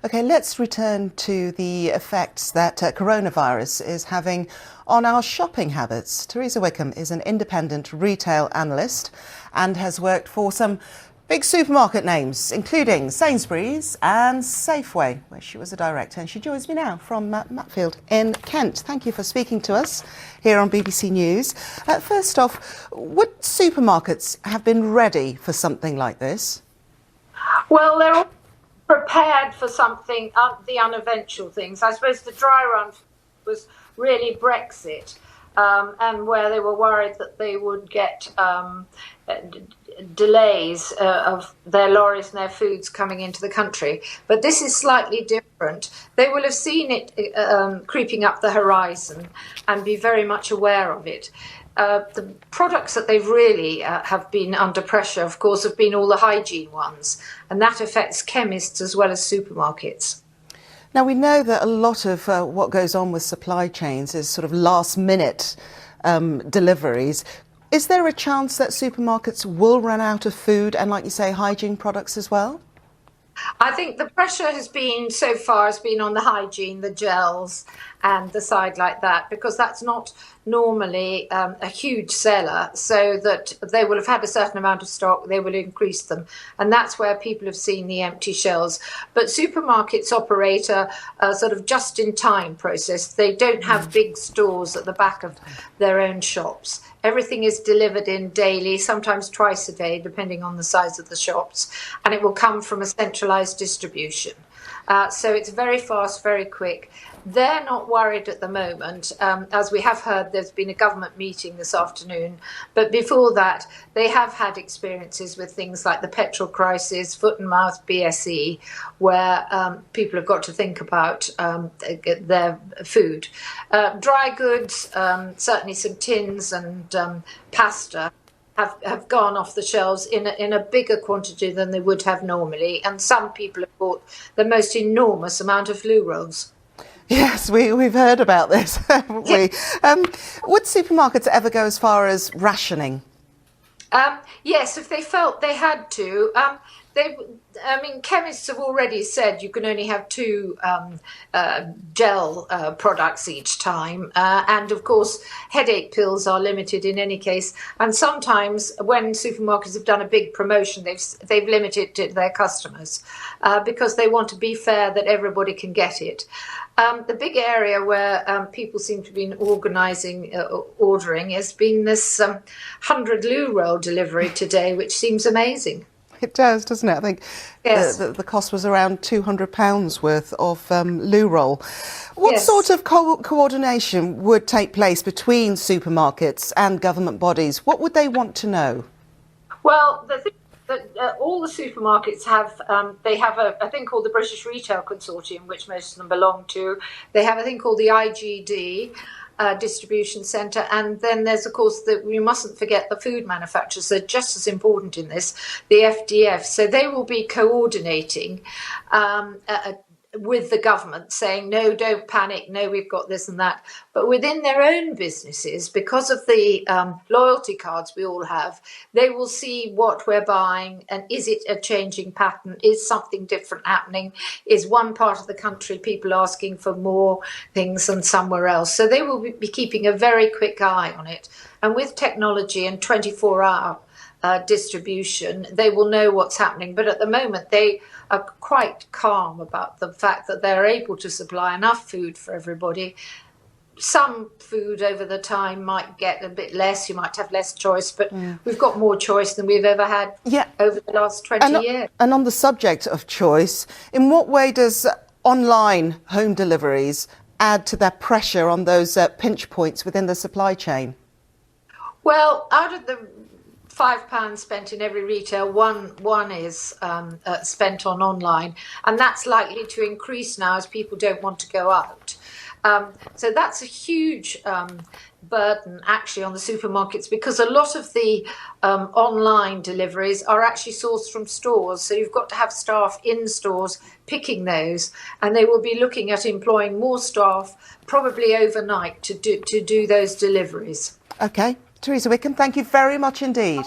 OK, let's return to the effects that coronavirus is having on our shopping habits. Teresa Wickham is an independent retail analyst and has worked for some big supermarket names, including Sainsbury's and Safeway, where she was a director. And she joins me now from Matfield in Kent. Thank you for speaking to us here on BBC News. First off, would supermarkets have been ready for something like this? Well, they're all prepared for something, the uneventful things. I suppose the dry run was really Brexit, and where they were worried that they would get delays of their lorries and their foods coming into the country. But this is slightly different. They will have seen it creeping up the horizon and be very much aware of it. The products that they've really have been under pressure, of course, have been all the hygiene ones, and that affects chemists as well as supermarkets. Now, we know that a lot of what goes on with supply chains is sort of last-minute deliveries. Is there a chance that supermarkets will run out of food and, like you say, hygiene products as well? I think the pressure has been, so far, has been on the hygiene, the gels and the side like that, because that's not normally a huge seller, so that they will have had a certain amount of stock, they will increase them. And that's where people have seen the empty shelves. But supermarkets operate a sort of just-in-time process. They don't have big stores at the back of their own shops. Everything is delivered in daily, sometimes twice a day, depending on the size of the shops, and it will come from a centralised distribution. So it's very fast, very quick. They're not worried at the moment. As we have heard, there's been a government meeting this afternoon. But before that, they have had experiences with things like the petrol crisis, foot and mouth BSE, where people have got to think about their food. Dry goods, certainly some tins and pasta, have gone off the shelves in a bigger quantity than they would have normally. And some people have bought the most enormous amount of loo rolls. Yes, we've heard about this, haven't we? Would supermarkets ever go as far as rationing? Yes, if they felt they had to. Chemists have already said you can only have 2 gel products each time. And of course, headache pills are limited in any case. And sometimes when supermarkets have done a big promotion, they've limited it to their customers because they want to be fair that everybody can get it. The big area where people seem to have been ordering has been this 100 loo roll delivery today, which seems amazing. It does, doesn't it? I think yes. the cost was around £200 worth of loo roll. What yes. sort of coordination would take place between supermarkets and government bodies? What would they want to know? Well, the thing that all the supermarkets have, they have a thing called the British Retail Consortium, which most of them belong to. They have a thing called the IGD, distribution centre, and then there's of course we mustn't forget the food manufacturers. They're just as important in this, the FDF. So they will be coordinating with the government, saying no, don't panic, no, we've got this and that. But within their own businesses, because of the loyalty cards we all have, they will see what we're buying and is it a changing pattern, is something different happening, is one part of the country people asking for more things than somewhere else. So they will be keeping a very quick eye on it. And with technology and 24-hour distribution, they will know what's happening. But at the moment, they are quite calm about the fact that they're able to supply enough food for everybody. Some food over the time might get a bit less, you might have less choice, but we've got more choice than we've ever had over the last 20 years. And on the subject of choice, in what way does online home deliveries add to that pressure on those pinch points within the supply chain? Well, out of the £5 spent in every retail, one is spent on online, and that's likely to increase now as people don't want to go out. So that's a huge burden actually on the supermarkets, because a lot of the online deliveries are actually sourced from stores. So you've got to have staff in stores picking those, and they will be looking at employing more staff, probably overnight, to do those deliveries. OK. Teresa Wickham, thank you very much indeed.